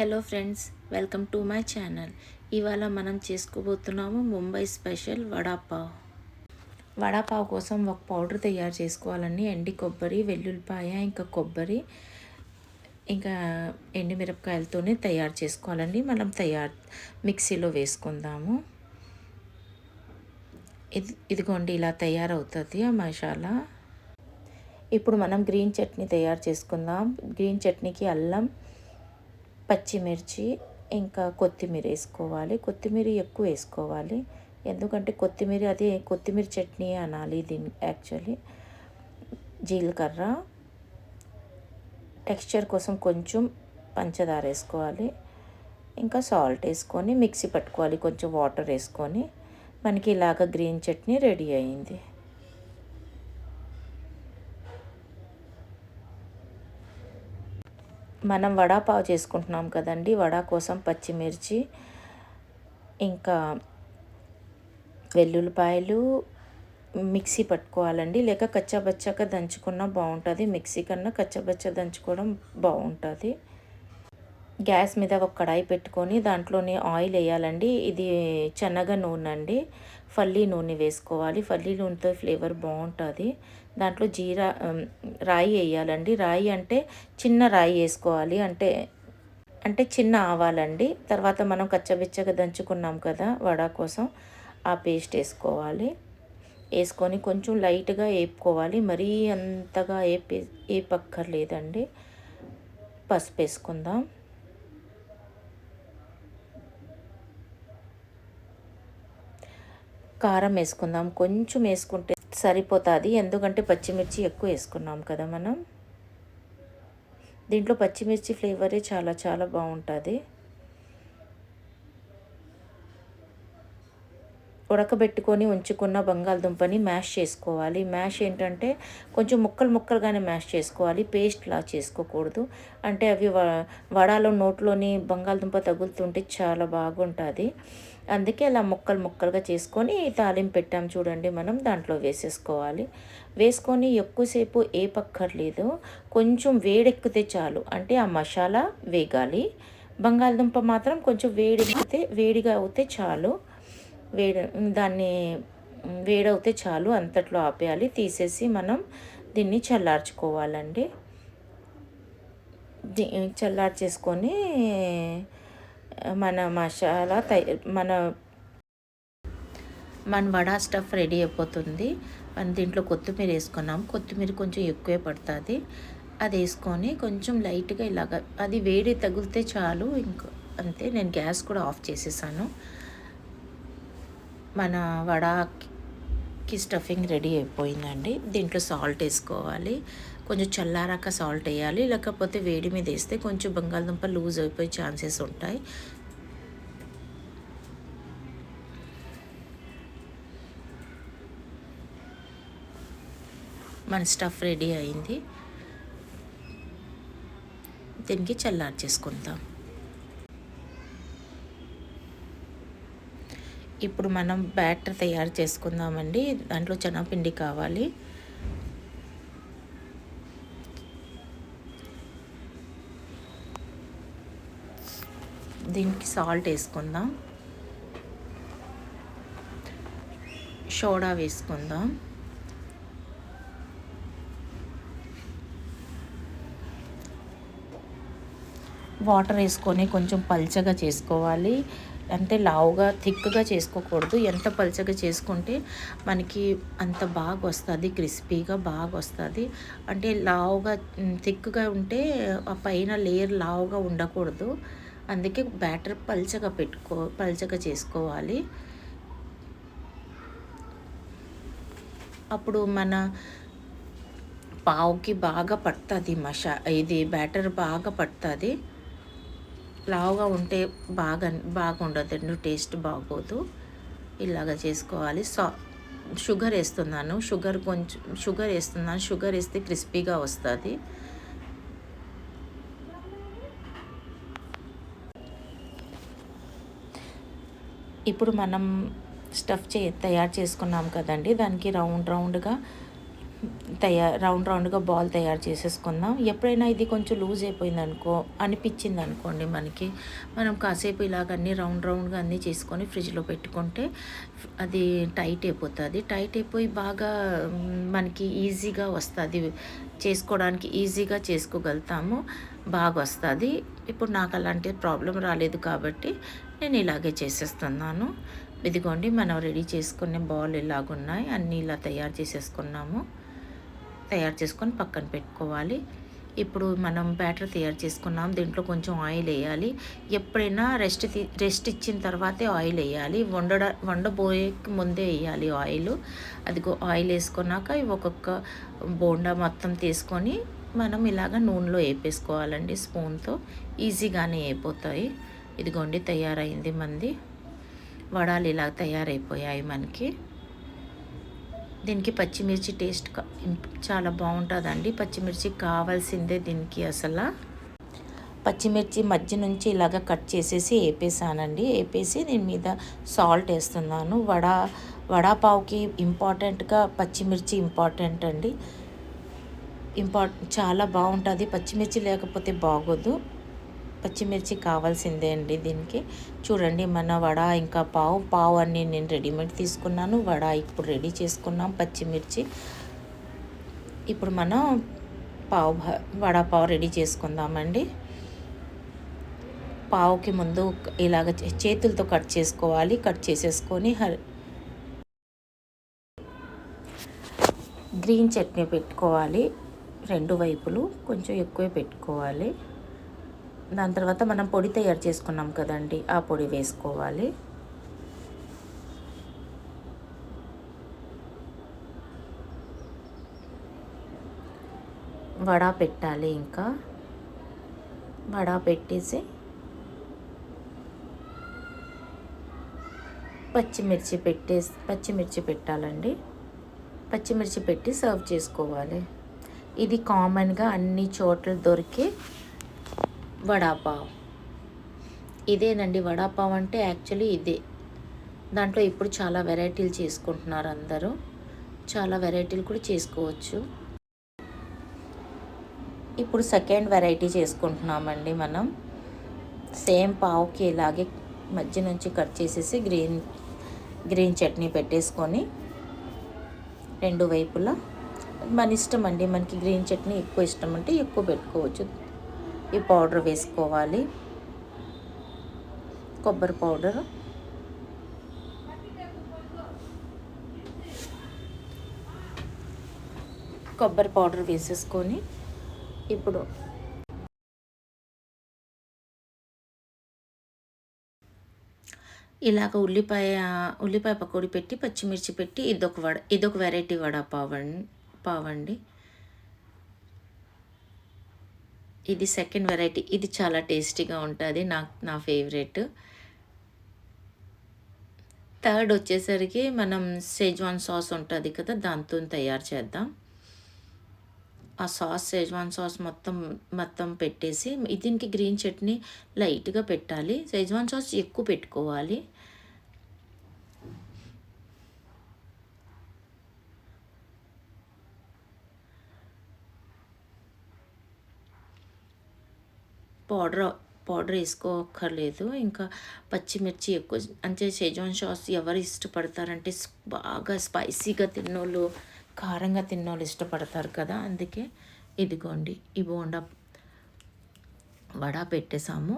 Hello friends, welcome to my channel. ఇవాళ మనం చేసుకోబోతున్నాము Mumbai special vada pav. Vada pav కోసం ఒక పౌడర్ తయారు చేసుకోవాలండి. ఎండి కొబ్బరి, వెల్లుల్లిపాయ, ఇంకా కొబ్బరి, ఇంకా ఎండుమిరపకాయలతోనే తయారు చేసుకోవాలండి. మనం మిక్సీలో వేసుకుందాము. ఇదిగోండి ఇలా తయారవుతుంది ఆ మసాలా. ఇప్పుడు మనం గ్రీన్ చట్నీ తయారు చేసుకుందాం. గ్రీన్ చట్నీకి అల్లం, పచ్చిమిర్చి, ఇంకా కొత్తిమీర వేసుకోవాలి. కొత్తిమీర ఎక్కువ వేసుకోవాలి, ఎందుకంటే కొత్తిమీర చట్నీ అనాలి దీన్ని యాక్చువల్లీ. జీలకర్ర, టెక్స్చర్ కోసం కొంచెం పంచదార వేసుకోవాలి, ఇంకా సాల్ట్ వేసుకొని మిక్సీ పట్టుకోవాలి. కొంచెం వాటర్ వేసుకొని మనకి ఇలాగ గ్రీన్ చట్నీ రెడీ అయింది. మనం వడాపావ్ చేసుకుంటున్నాం కదండి. వడా కోసం పచ్చిమిర్చి, ఇంకా వెల్లుల్లిపాయలు మిక్సీ పట్టుకోవాలండి. లేక కచ్చాబచ్చాగా దంచుకున్నా బాగుంటుంది. మిక్సీ కన్నా కచ్చాబచ్చా దంచుకోవడం బాగుంటుంది. గ్యాస్ మీద ఒక కడాయి పెట్టుకొని దాంట్లోనే ఆయిల్ వేయాలండి. ఇది శనగ నూనె అండి. ఫల్లీ నూనె వేసుకోవాలి. ఫల్లీ నూనెతో ఫ్లేవర్ బాగుంటుంది. దాంట్లో రాయి వేయాలండి. రాయి అంటే చిన్న రాయి వేసుకోవాలి, అంటే చిన్న ఆవాలండి. తర్వాత మనం కచ్చబిచ్చగా దంచుకున్నాం కదా వడ కోసం, ఆ పేస్ట్ వేసుకొని కొంచెం లైట్గా వేపుకోవాలి. మరీ అంతగా వేపక్కర్లేదండి. పసుపు వేసుకుందాం. కారం వేసుకుందాం. కొంచెం వేసుకుంటే సరిపోతుంది, ఎందుకంటే పచ్చిమిర్చి ఎక్కువ వేసుకున్నాం కదా మనం. దీంట్లో పచ్చిమిర్చి ఫ్లేవరే చాలా చాలా బాగుంటుంది. ఉడకబెట్టుకొని ఉంచుకున్న బంగాళదుంపని మ్యాష్ చేసుకోవాలి. మ్యాష్ ఏంటంటే కొంచెం ముక్కలుగానే మ్యాష్ చేసుకోవాలి, పేస్ట్లా చేసుకోకూడదు. అంటే అవి వడాలో నోట్లోని బంగాళదుంప తగులుతుంటే చాలా బాగుంటుంది. అందుకే అలా ముక్కలుగా చేసుకొని తాలింపు పెట్టాం చూడండి మనం, దాంట్లో వేసుకొని ఎక్కువసేపు పక్కర్లేదు, కొంచెం వేడెక్కితే చాలు. అంటే ఆ మసాలా వేగాలి, బంగాళదుంప మాత్రం కొంచెం వేడిగా అవుతే చాలు. దాన్ని వేడవుతే చాలు, అంతట్లో ఆపేయాలి. తీసేసి మనం దీన్ని చల్లార్చుకోవాలండి. చల్లార్చేసుకొని మన మసాలా మన వడా స్టఫ్ రెడీ అయిపోతుంది. మనం దీంట్లో కొత్తిమీర వేసుకున్నాం. కొత్తిమీర కొంచెం ఎక్కువే పడుతుంది. అది వేసుకొని కొంచెం లైట్గా ఇలాగ అది వేడి తగిలితే చాలు. అంతే. నేను గ్యాస్ కూడా ఆఫ్ చేసేసాను. మన వడాకి స్టఫింగ్ రెడీ అయిపోయిందండి. దీంట్లో సాల్ట్ వేసుకోవాలి. కొంచెం చల్లారాక సాల్ట్ వేయాలి, లేకపోతే వేడి మీద వేస్తే కొంచెం బంగాళదుంప లూజ్ అయిపోయే ఛాన్సెస్ ఉంటాయి. మన స్టఫ్ రెడీ అయింది. దీనికి చల్లార్చేసుకుందాం. ఇప్పుడు మనం బ్యాటర్ తయారు చేసుకుందామండి. దాంట్లో శనగపిండి కావాలి. దీనికి సాల్ట్ వేసుకుందాం, సోడా వేసుకుందాం, వాటర్ వేసుకొని కొంచెం పల్చగా చేసుకోవాలి. అంటే లావుగా థిక్గా చేసుకోకూడదు. ఎంత పల్చగా చేసుకుంటే మనకి అంత బాగా వస్తుంది, క్రిస్పీగా బాగా వస్తుంది. అంటే లావుగా థిక్గా ఉంటే ఆ పైన లేయర్ లావుగా ఉండకూడదు. అందుకే బ్యాటర్ పల్చగా చేసుకోవాలి. అప్పుడు మన పావుకి బాగా పడుతుంది ఇది బ్యాటర్ బాగా పడుతుంది. లావుగా ఉంటే బాగుండదు, టేస్ట్ బాగోదు. ఇలాగ చేసుకోవాలి. షుగర్ వేస్తున్నాను. షుగర్ వేస్తే క్రిస్పీగా వస్తుంది. ఇప్పుడు మనం స్టఫ్ తయారు చేసుకున్నాం కదండి, దానికి రౌండ్గా రౌండ్ రౌండ్గా బాల్ తయారు చేసేసుకుందాం. ఎప్పుడైనా ఇది కొంచెం లూజ్ అయిపోయిందనుకో అనిపించింది అనుకోండి మనకి, మనం కాసేపు ఇలాగ అన్నీ రౌండ్ రౌండ్గా అన్నీ చేసుకొని ఫ్రిడ్జ్లో పెట్టుకుంటే అది టైట్ అయిపోతుంది. టైట్ అయిపోయి బాగా మనకి ఈజీగా వస్తుంది, చేసుకోవడానికి ఈజీగా చేసుకోగలుగుతాము, బాగా వస్తుంది. ఇప్పుడు నాకు అలాంటి ప్రాబ్లం రాలేదు కాబట్టి నేను ఇలాగే చేసేస్తున్నాను. ఇదిగోండి మనం రెడీ చేసుకునే బాల్ ఇలాగున్నాయి, అన్నీ ఇలా తయారు చేసేసుకున్నాము. తయారు చేసుకొని పక్కన పెట్టుకోవాలి. ఇప్పుడు మనం బ్యాటర్ తయారు చేసుకున్నాం, దీంట్లో కొంచెం ఆయిల్ వేయాలి. ఎప్పుడైనా రెస్ట్ ఇచ్చిన తర్వాతే ఆయిల్ వేయాలి, వండబోయే ముందే వేయాలి ఆయిల్. అదిగో ఆయిల్ వేసుకున్నాక ఒక్కొక్క బోండా మొత్తం తీసుకొని మనం ఇలాగ నూనెలో వేపేసుకోవాలండి స్పూన్తో, ఈజీగానే అయిపోతాయి. ఇదిగోండి తయారైంది మంది వడాలు, ఇలా తయారైపోయాయి మనకి. దీనికి పచ్చిమిర్చి టేస్ట్ చాలా బాగుంటుందండి. పచ్చిమిర్చి కావాల్సిందే దీనికి. అసలు పచ్చిమిర్చి మధ్య నుంచి ఇలాగ కట్ చేసేసి వేపేసానండి. వేపేసి దీని మీద సాల్ట్ వేస్తున్నాను. వడాపావుకి ఇంపార్టెంట్గా పచ్చిమిర్చి ఇంపార్టెంట్ అండి. చాలా బాగుంటుంది. పచ్చిమిర్చి లేకపోతే బాగోదు, పచ్చిమిర్చి కావాల్సిందే అండి దీనికి. చూడండి మన వడ ఇంకా పావు అన్నీ నేను రెడీమేడ్ తీసుకున్నాను. వడ ఇప్పుడు రెడీ చేసుకున్నాం పచ్చిమిర్చి. ఇప్పుడు మనం వడాపావు రెడీ చేసుకుందామండి. పావుకి ముందు ఇలాగ చేతులతో కట్ చేసుకోవాలి. కట్ చేసేసుకొని గ్రీన్ చట్నీ పెట్టుకోవాలి. రెండు వైపులు కొంచెం ఎక్కువే పెట్టుకోవాలి. దాని తర్వాత మనం పొడి తయారు చేసుకున్నాం కదండి, ఆ పొడి వేసుకోవాలి. వడ పెట్టాలి. ఇంకా వడ పెట్టేసి పచ్చిమిర్చి పెట్టాలండి. పచ్చిమిర్చి పెట్టి సర్వ్ చేసుకోవాలి. ఇది కామన్గా అన్ని చోట్ల దొరికే వడాపావ్. ఇదేనండి వడాపావ్ అంటే యాక్చువల్లీ ఇదే. దాంట్లో ఇప్పుడు చాలా వెరైటీలు చేసుకుంటున్నారు అందరూ, చాలా వెరైటీలు కూడా చేసుకోవచ్చు. ఇప్పుడు సెకండ్ వెరైటీ చేసుకుంటున్నామండి మనం. సేమ్ పావుకి ఇలాగే మధ్య నుంచి కట్ చేసేసి గ్రీన్ చట్నీ పెట్టేసుకొని రెండు వైపులా మన ఇష్టం అండి. మనకి గ్రీన్ చట్నీ ఎక్కువ ఇష్టం అంటే ఎక్కువ పెట్టుకోవచ్చు. ఈ పౌడర్ వేసుకోవాలి, కొబ్బరి పౌడర్ వేసేసుకొని ఇప్పుడు ఇలాగ ఉల్లిపాయ పకోడీ పెట్టి పచ్చిమిర్చి పెట్టి ఇదొక వెరైటీ పావండి. ఇది సెకండ్ వెరైటీ. ఇది చాలా టేస్టీగా ఉంటుంది, నా ఫేవరెట్. థర్డ్ వచ్చేసరికి మనం షెజ్వాన్ సాస్ ఉంటుంది కదా, దాంతో తయారు చేద్దాం. ఆ షెజ్వాన్ సాస్ మొత్తం పెట్టేసి దీనికి గ్రీన్ చట్నీ లైట్గా పెట్టాలి. షెజ్వాన్ సాస్ ఎక్కువ పెట్టుకోవాలి. పౌడర్ వేసుకోక్కర్లేదు. ఇంకా పచ్చిమిర్చి ఎక్కువ అంటే షెజ్వాన్ సాస్ ఎవరు ఇష్టపడతారంటే బాగా స్పైసీగా తిన్నోళ్ళు, కారంగా తిన్నోళ్ళు ఇష్టపడతారు కదా, అందుకే ఇదిగోండి ఈ వడ పెట్టేసాము.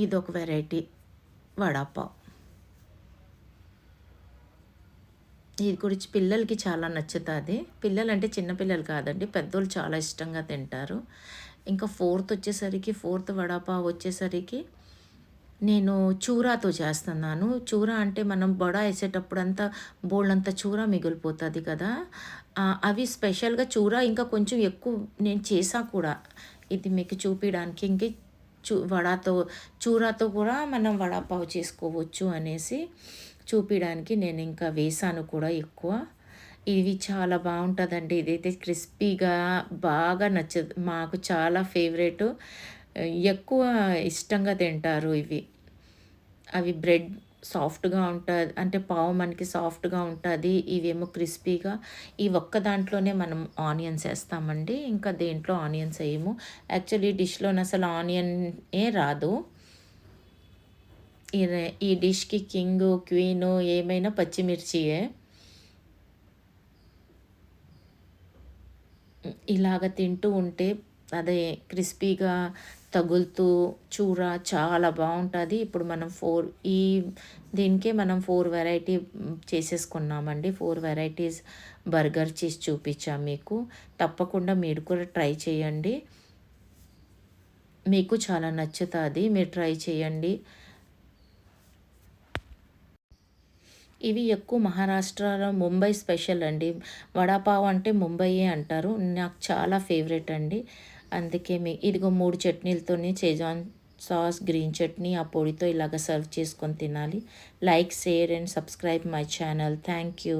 ఇదొక వెరైటీ వడాపావ్. ఇది గురించి పిల్లలకి చాలా నచ్చుతుంది. పిల్లలు అంటే చిన్నపిల్లలు కాదండి, పెద్దోళ్ళు చాలా ఇష్టంగా తింటారు. ఇంకా ఫోర్త్ వడాపావ్ వచ్చేసరికి నేను చూరాతో చేస్తున్నాను. చూరా అంటే మనం వడ వేసేటప్పుడు అంతా బోళ్ళంత చూరా మిగిలిపోతుంది కదా, అవి స్పెషల్గా చూరా ఇంకా కొంచెం ఎక్కువ నేను చేసా కూడా, ఇది మీకు చూపించడానికి. ఇంక చూరాతో కూడా మనం వడాపావ్ చేసుకోవచ్చు అనేసి చూపించడానికి నేను ఇంకా వేసాను కూడా ఎక్కువ. ఇవి చాలా బాగుంటుందండి. ఇదైతే క్రిస్పీగా బాగా నచ్చదు, మాకు చాలా ఫేవరెట్, ఎక్కువ ఇష్టంగా తింటారు ఇవి. అవి సాఫ్ట్‌గా ఉంటది. అంటే పావు మనకి సాఫ్ట్‌గా ఉంటది. ఇవేమో క్రిస్పీగా. ఈ ఒక్క దాంట్లోనే మనం ఆనియన్స్ ఏస్తామండి. ఇంకా దేంట్లో ఆనియన్స్ ఎయము. యాక్చువల్లీ డిష్‌లోనసలు ఆనియనే రాదు. ఈ డిష్‌కి కింగు, క్వీను ఏమైనా పచ్చిమిర్చియే. ఇలాగ తింటూ ఉంటే అదే క్రిస్పీగా తగులుతూ చూర చాలా బావుంటది. ఇప్పుడు మనం ఈ దీనికే మనం 4 వెరైటీ చేసేసుకున్నామండి. 4 వెరైటీస్ బర్గర్ చేసి చూపిచ్చా మీకు. తప్పకుండా మీరు కూడా ట్రై చేయండి. మీకు చాలా నచ్చుతాది. మీరు ట్రై చేయండి. ఇవి ఎక్కువ మహారాష్ట్రలో ముంబై స్పెషల్ అండి. వడాపావ్ అంటే ముంబైయే అంటారు. నాకు చాలా ఫేవరెట్ అండి. అందుకే ఇదిగో 3 చట్నీలతోని షెజ్వాన్ సాస్, గ్రీన్ చట్నీ ఆ పొడితో ఇలాగ సర్వ్ చేసుకొని తినాలి. Like, share and subscribe my channel. Thank you.